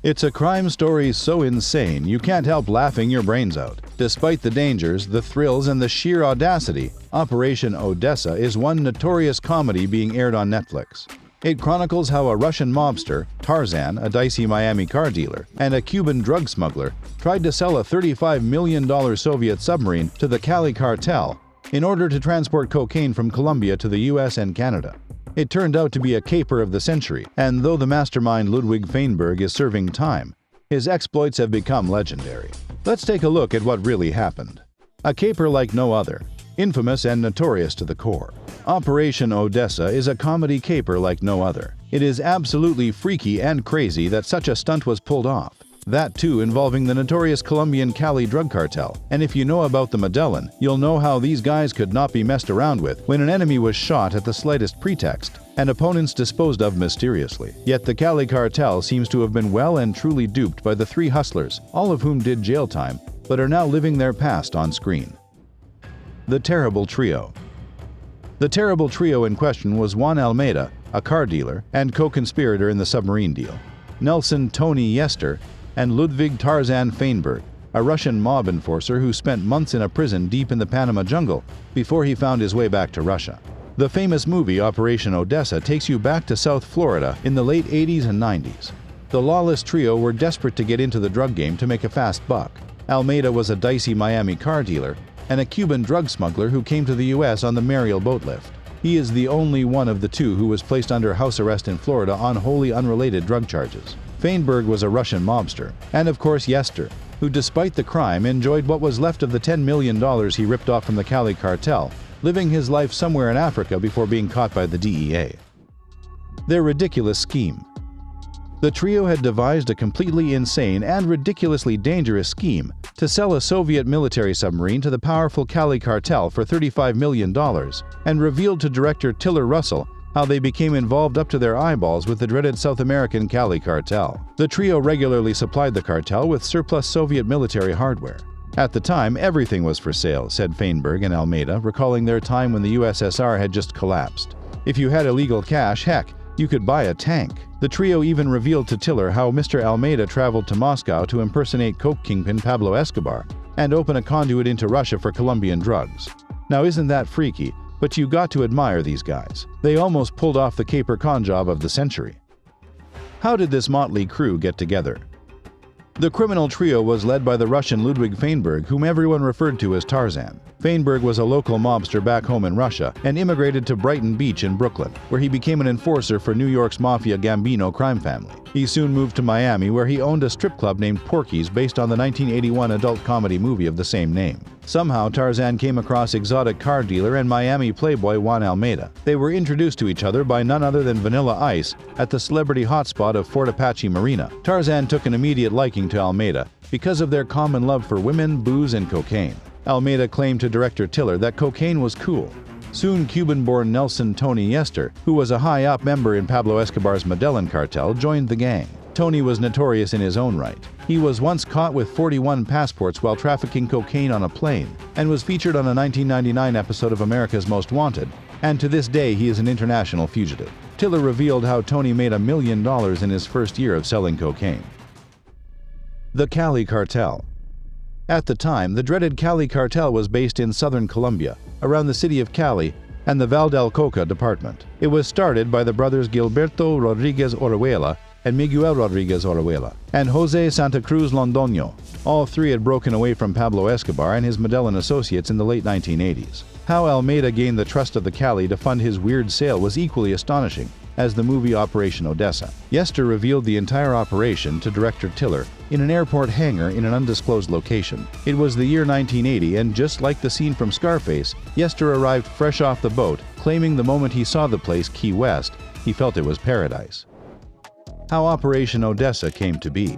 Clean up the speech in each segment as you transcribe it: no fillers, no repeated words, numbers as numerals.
It's a crime story so insane you can't help laughing your brains out. Despite the dangers, the thrills, and the sheer audacity, Operation Odessa is one notorious comedy being aired on Netflix. It chronicles how a Russian mobster, Tarzan, a dicey Miami car dealer, and a Cuban drug smuggler tried to sell a $35 million Soviet submarine to the Cali cartel in order to transport cocaine from Colombia to the US and Canada. It turned out to be a caper of the century, and though the mastermind Ludwig Feinberg is serving time, his exploits have become legendary. Let's take a look at what really happened. A caper like no other, infamous and notorious to the core. Operation Odessa is a comedy caper like no other. It is absolutely freaky and crazy that such a stunt was pulled off. That too involving the notorious Colombian Cali drug cartel. And if you know about the Medellin, you'll know how these guys could not be messed around with when an enemy was shot at the slightest pretext, and opponents disposed of mysteriously. Yet the Cali cartel seems to have been well and truly duped by the three hustlers, all of whom did jail time, but are now living their past on screen. The Terrible Trio. The terrible trio in question was Juan Almeida, a car dealer and co-conspirator in the submarine deal, Nelson Tony Yester, and Ludwig Tarzan Feinberg, a Russian mob enforcer who spent months in a prison deep in the Panama jungle before he found his way back to Russia. The famous movie Operation Odessa takes you back to South Florida in the late 80s and 90s. The lawless trio were desperate to get into the drug game to make a fast buck. Almeida was a dicey Miami car dealer and a Cuban drug smuggler who came to the US on the Mariel boat lift. He is the only one of the two who was placed under house arrest in Florida on wholly unrelated drug charges. Feinberg was a Russian mobster, and of course Yester, who despite the crime enjoyed what was left of the $10 million he ripped off from the Cali cartel, living his life somewhere in Africa before being caught by the DEA. Their ridiculous scheme. The trio had devised a completely insane and ridiculously dangerous scheme to sell a Soviet military submarine to the powerful Cali cartel for $35 million, and revealed to director Tiller Russell how they became involved up to their eyeballs with the dreaded South American Cali cartel. The trio regularly supplied the cartel with surplus Soviet military hardware. At the time, everything was for sale, said Feinberg and Almeida, recalling their time when the USSR had just collapsed. If you had illegal cash, heck, you could buy a tank. The trio even revealed to Tiller how Mr. Almeida traveled to Moscow to impersonate coke kingpin Pablo Escobar and open a conduit into Russia for Colombian drugs. Now isn't that freaky? But you got to admire these guys. They almost pulled off the caper con job of the century. How did this motley crew get together? The criminal trio was led by the Russian Ludwig Feinberg, whom everyone referred to as Tarzan. Feinberg was a local mobster back home in Russia and immigrated to Brighton Beach in Brooklyn, where he became an enforcer for New York's Mafia Gambino crime family. He soon moved to Miami, where he owned a strip club named Porky's based on the 1981 adult comedy movie of the same name. Somehow, Tarzan came across exotic car dealer and Miami playboy Juan Almeida. They were introduced to each other by none other than Vanilla Ice at the celebrity hotspot of Fort Apache Marina. Tarzan took an immediate liking to Almeida because of their common love for women, booze, and cocaine. Almeida claimed to director Tiller that cocaine was cool. Soon, Cuban-born Nelson Tony Yester, who was a high-up member in Pablo Escobar's Medellin cartel, joined the gang. Tony was notorious in his own right. He was once caught with 41 passports while trafficking cocaine on a plane, and was featured on a 1999 episode of America's Most Wanted, and to this day he is an international fugitive. Tiller revealed how Tony made $1 million in his first year of selling cocaine. The Cali cartel. At the time, the dreaded Cali cartel was based in southern Colombia, around the city of Cali and the Val del Coca department. It was started by the brothers Gilberto Rodriguez Orihuela and Miguel Rodriguez Orihuela, and Jose Santa Cruz Londoño. All three had broken away from Pablo Escobar and his Medellin associates in the late 1980s. How Almeida gained the trust of the Cali to fund his weird sale was equally astonishing as the movie Operation Odessa. Yester revealed the entire operation to director Tiller in an airport hangar in an undisclosed location. It was the year 1980, and just like the scene from Scarface, Yester arrived fresh off the boat, claiming the moment he saw the place, Key West, he felt it was paradise. How Operation Odessa came to be.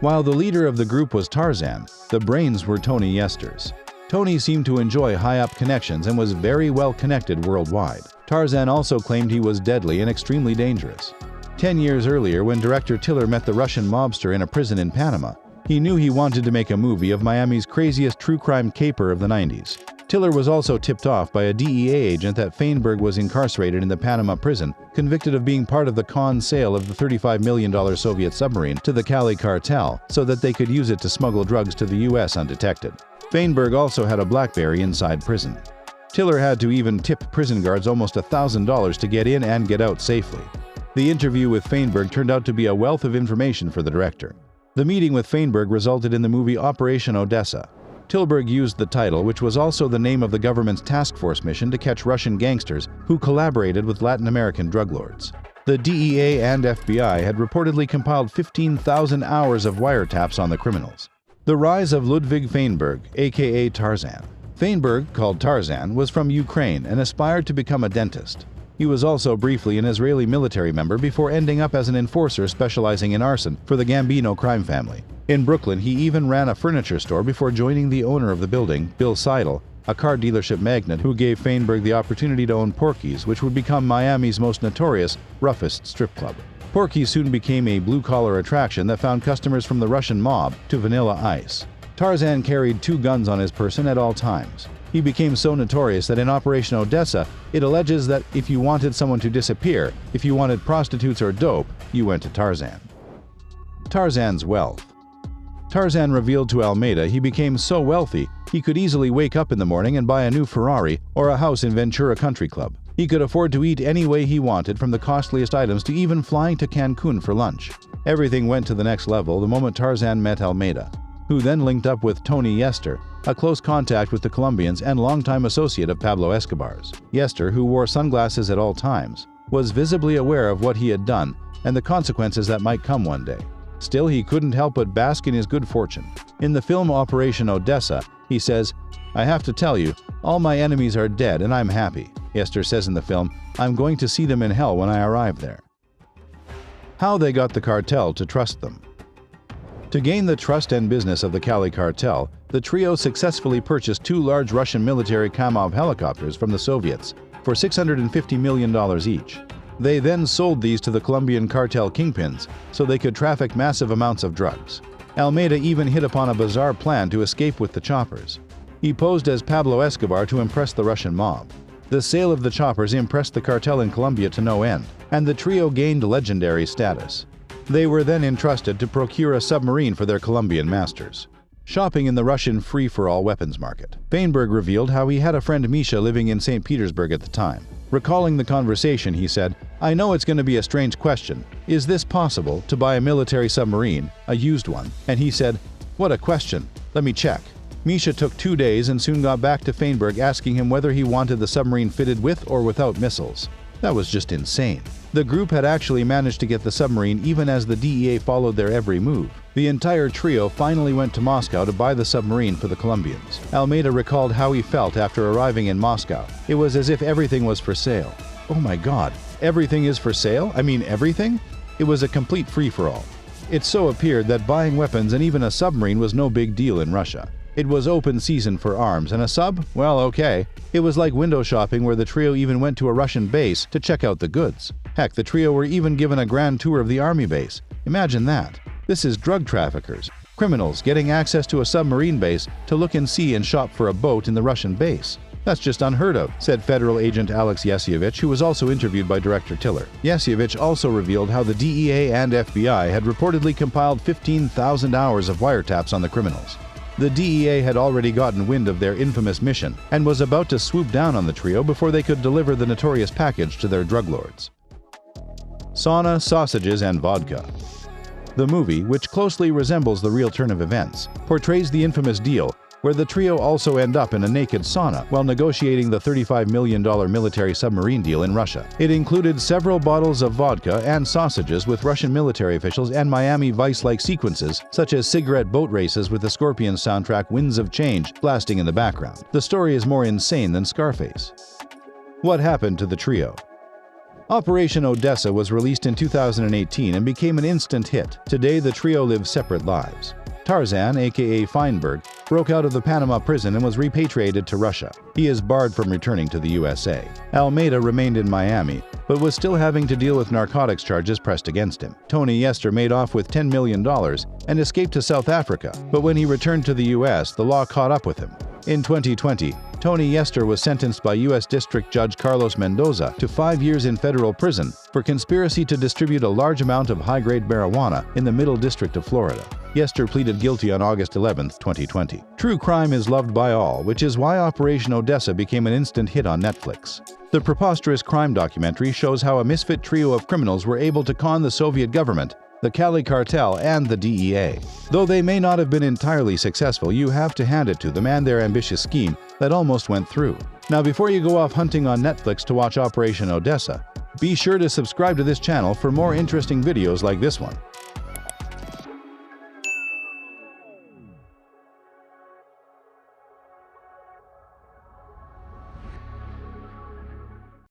While the leader of the group was Tarzan, the brains were Tony Yesters. Tony seemed to enjoy high-up connections and was very well connected worldwide. Tarzan also claimed he was deadly and extremely dangerous. 10 years earlier, when director Tiller met the Russian mobster in a prison in Panama, he knew he wanted to make a movie of Miami's craziest true crime caper of the 90s. Tiller was also tipped off by a DEA agent that Feinberg was incarcerated in the Panama prison, convicted of being part of the con sale of the $35 million Soviet submarine to the Cali cartel so that they could use it to smuggle drugs to the U.S. undetected. Feinberg also had a BlackBerry inside prison. Tiller had to even tip prison guards almost $1,000 to get in and get out safely. The interview with Feinberg turned out to be a wealth of information for the director. The meeting with Feinberg resulted in the movie Operation Odessa. Tilburg used the title, which was also the name of the government's task force mission to catch Russian gangsters who collaborated with Latin American drug lords. The DEA and FBI had reportedly compiled 15,000 hours of wiretaps on the criminals. The rise of Ludwig Feinberg, aka Tarzan. Feinberg, called Tarzan, was from Ukraine and aspired to become a dentist. He was also briefly an Israeli military member before ending up as an enforcer specializing in arson for the Gambino crime family. In Brooklyn, he even ran a furniture store before joining the owner of the building, Bill Seidel, a car dealership magnate who gave Feinberg the opportunity to own Porky's, which would become Miami's most notorious, roughest strip club. Porky's soon became a blue-collar attraction that found customers from the Russian mob to Vanilla Ice. Tarzan carried 2 guns on his person at all times. He became so notorious that in Operation Odessa, it alleges that if you wanted someone to disappear, if you wanted prostitutes or dope, you went to Tarzan. Tarzan's wealth. Tarzan revealed to Almeida he became so wealthy he could easily wake up in the morning and buy a new Ferrari or a house in Ventura Country Club. He could afford to eat any way he wanted, from the costliest items to even flying to Cancun for lunch. Everything went to the next level the moment Tarzan met Almeida, who then linked up with Tony Yester, a close contact with the Colombians and longtime associate of Pablo Escobar's. Yester, who wore sunglasses at all times, was visibly aware of what he had done and the consequences that might come one day. Still, he couldn't help but bask in his good fortune. In the film Operation Odessa, he says, "I have to tell you, all my enemies are dead and I'm happy." Yester says in the film, "I'm going to see them in hell when I arrive there." How they got the cartel to trust them. To gain the trust and business of the Cali cartel, the trio successfully purchased 2 large Russian military Kamov helicopters from the Soviets for $650 million each. They then sold these to the Colombian cartel kingpins so they could traffic massive amounts of drugs. Almeida even hit upon a bizarre plan to escape with the choppers. He posed as Pablo Escobar to impress the Russian mob. The sale of the choppers impressed the cartel in Colombia to no end, and the trio gained legendary status. They were then entrusted to procure a submarine for their Colombian masters. Shopping in the Russian free-for-all weapons market. Feinberg revealed how he had a friend Misha living in St. Petersburg at the time. Recalling the conversation, he said, "I know it's going to be a strange question. Is this possible, to buy a military submarine, a used one?" And he said, "What a question. Let me check." Misha took 2 days and soon got back to Feinberg asking him whether he wanted the submarine fitted with or without missiles. That was just insane. The group had actually managed to get the submarine even as the DEA followed their every move. The entire trio finally went to Moscow to buy the submarine for the Colombians. Almeida recalled how he felt after arriving in Moscow. It was as if everything was for sale. Oh my God, everything is for sale? I mean everything? It was a complete free-for-all. It so appeared that buying weapons and even a submarine was no big deal in Russia. It was open season for arms, and a sub? Well, okay. It was like window shopping, where the trio even went to a Russian base to check out the goods. Heck, the trio were even given a grand tour of the army base. Imagine that. This is drug traffickers, criminals getting access to a submarine base to look and see and shop for a boat in the Russian base. That's just unheard of, said federal agent Alex Yesievich, who was also interviewed by director Tiller. Yesievich also revealed how the DEA and FBI had reportedly compiled 15,000 hours of wiretaps on the criminals. The DEA had already gotten wind of their infamous mission and was about to swoop down on the trio before they could deliver the notorious package to their drug lords. Sauna, sausages, and vodka. The movie, which closely resembles the real turn of events, portrays the infamous deal where the trio also end up in a naked sauna while negotiating the $35 million military submarine deal in Russia. It included several bottles of vodka and sausages with Russian military officials and Miami Vice-like sequences, such as cigarette boat races with the Scorpions soundtrack Winds of Change blasting in the background. The story is more insane than Scarface. What happened to the trio? Operation Odessa was released in 2018 and became an instant hit. Today, the trio live separate lives. Tarzan, aka Feinberg, broke out of the Panama prison and was repatriated to Russia. He is barred from returning to the USA. Almeida remained in Miami, but was still having to deal with narcotics charges pressed against him. Tony Yester made off with $10 million and escaped to South Africa, but when he returned to the US, the law caught up with him. In 2020, Tony Yester was sentenced by U.S. District Judge Carlos Mendoza to 5 years in federal prison for conspiracy to distribute a large amount of high-grade marijuana in the Middle District of Florida. Yester pleaded guilty on August 11, 2020. True crime is loved by all, which is why Operation Odessa became an instant hit on Netflix. The preposterous crime documentary shows how a misfit trio of criminals were able to con the Soviet government, the Cali cartel, and the DEA. Though they may not have been entirely successful, you have to hand it to them and their ambitious scheme that almost went through. Now, before you go off hunting on Netflix to watch Operation Odessa, be sure to subscribe to this channel for more interesting videos like this one.